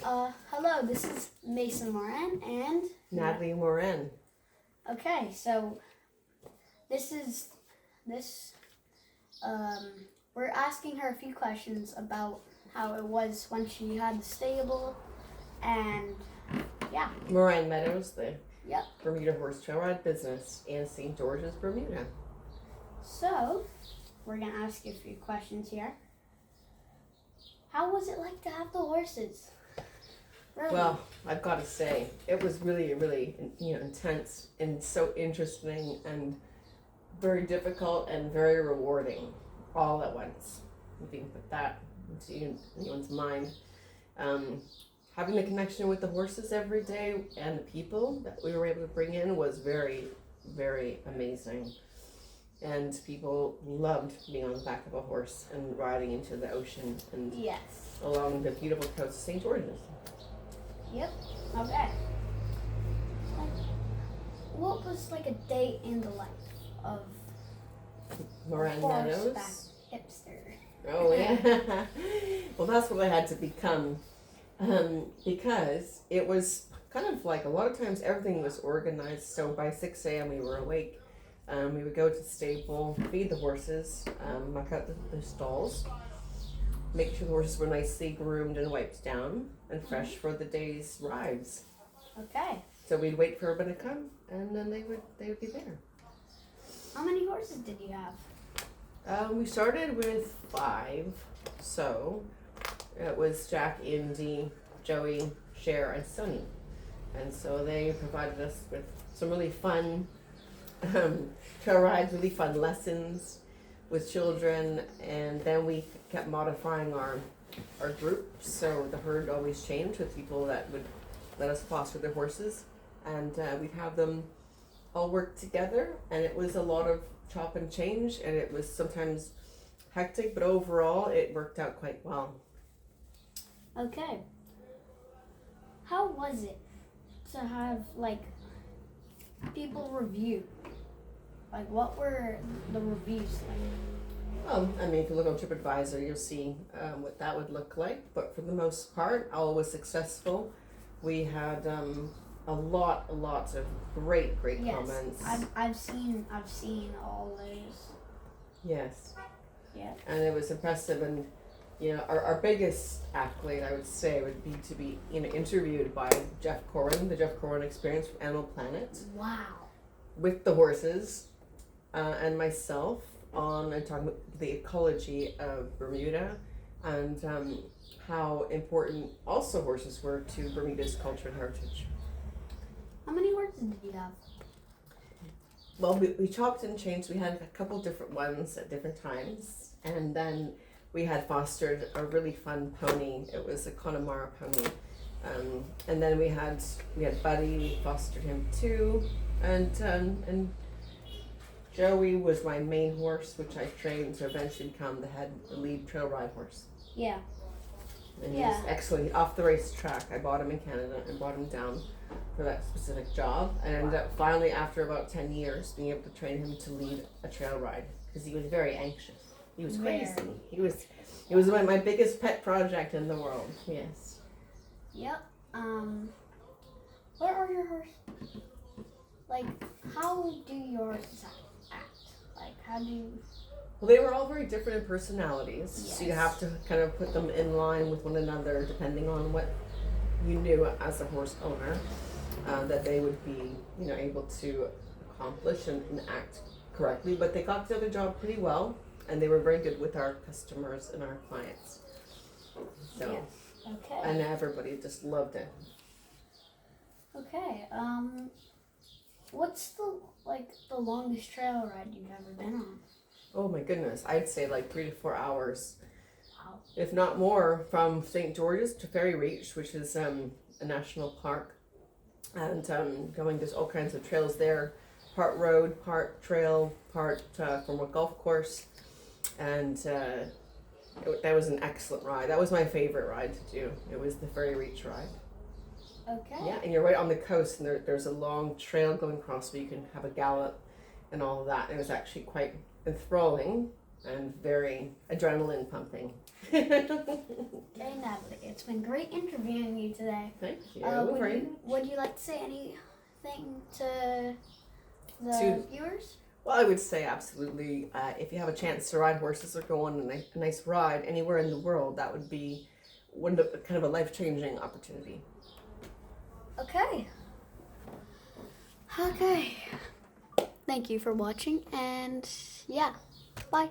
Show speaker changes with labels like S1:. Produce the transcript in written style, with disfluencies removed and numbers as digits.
S1: Hello, this is Mason Moran and
S2: Natalia Moran.
S1: Okay, so we're asking her a few questions about how it was when she had the stable, and yeah.
S2: Moran Meadows, the
S1: Yep.
S2: Bermuda Horse Trail Ride business in St. George's, Bermuda.
S1: So, we're gonna ask you a few questions here. How was it like to have the horses? Really?
S2: Well, I've got to say, it was really, really, intense and so interesting and very difficult and very rewarding all at once. You can put that into anyone's mind. Having the connection with the horses every day and the people that we were able to bring in was very, very amazing. And people loved being on the back of a horse and riding into the ocean and
S1: yes.
S2: along the beautiful coast of St. George's.
S1: Yep. Okay. What was like a day in the life of
S2: Moran
S1: horseback
S2: Meadows?
S1: hipster?
S2: Oh yeah. Well, that's what I had to become, because it was kind of like a lot of times everything was organized. So by 6 a.m. we were awake. We would go to the stable, feed the horses, muck out the stalls, make sure the horses were nicely groomed and wiped down and fresh for the day's rides.
S1: Okay.
S2: So we'd wait for everybody to come, and then they would be there.
S1: How many horses did you have?
S2: We started with 5, so it was Jack, Indy, Joey, Cher, and Sonny, and so they provided us with some really fun trail rides, really fun lessons with children, and then we kept modifying our group, so the herd always changed with people that would let us foster their horses, and we'd have them all work together, and it was a lot of chop and change, and it was sometimes hectic, but overall it worked out quite well.
S1: Okay. How was it to have like people review? Like, what were the reviews like?
S2: Well, I mean, if you look on TripAdvisor, you'll see what that would look like. But for the most part, all was successful. We had a lot of great
S1: Yes,
S2: comments.
S1: I've seen all those.
S2: Yes.
S1: Yeah.
S2: And it was impressive. And our biggest accolade, I would say, would be to be interviewed by Jeff Corwin, the Jeff Corwin Experience from Animal Planet.
S1: Wow.
S2: With the horses and myself on and talking about the ecology of Bermuda and how important also horses were to Bermuda's culture and heritage.
S1: How many horses did you have?
S2: Well, we chopped and changed. We had a couple different ones at different times, and then we had fostered a really fun pony. It was a Connemara pony, and then we had Buddy. We fostered him too, and Joey was my main horse, which I trained to eventually become the lead trail ride horse.
S1: Yeah.
S2: And he was excellent. Off the racetrack, I bought him in Canada and brought him down for that specific job. And I ended up finally, after about 10 years, being able to train him to lead a trail ride because he was very anxious. He was crazy. He was my biggest pet project in the world. Yes.
S1: Yep. What are your horses? Like, how do your horses act? Like, how do you...
S2: Well, they were all very different in personalities,
S1: Yes.
S2: so you have to kind of put them in line with one another depending on what you knew as a horse owner that they would be, able to accomplish and act correctly. But they got the other job pretty well, and they were very good with our customers and our clients. So,
S1: yes. Okay.
S2: and everybody just loved it.
S1: Okay. What's the longest trail ride you've ever been on?
S2: Oh my goodness, I'd say like 3 to 4 hours.
S1: Wow.
S2: If not more, from St. George's to Ferry Reach, which is a national park, and going there's all kinds of trails there, part road, part trail, part from a golf course, and that was an excellent ride. That was my favorite ride to do. It was the Ferry Reach ride.
S1: Okay.
S2: Yeah, and you're right on the coast, and there's a long trail going across where you can have a gallop and all of that. It was actually quite enthralling and very adrenaline pumping.
S1: Okay, Natalie, it's been great interviewing you today.
S2: Thank you.
S1: Would you like to say anything to the viewers?
S2: Well, I would say absolutely. If you have a chance to ride horses or go on a nice ride anywhere in the world, that would be kind of a life-changing opportunity.
S1: Okay. Thank you for watching, and yeah, bye.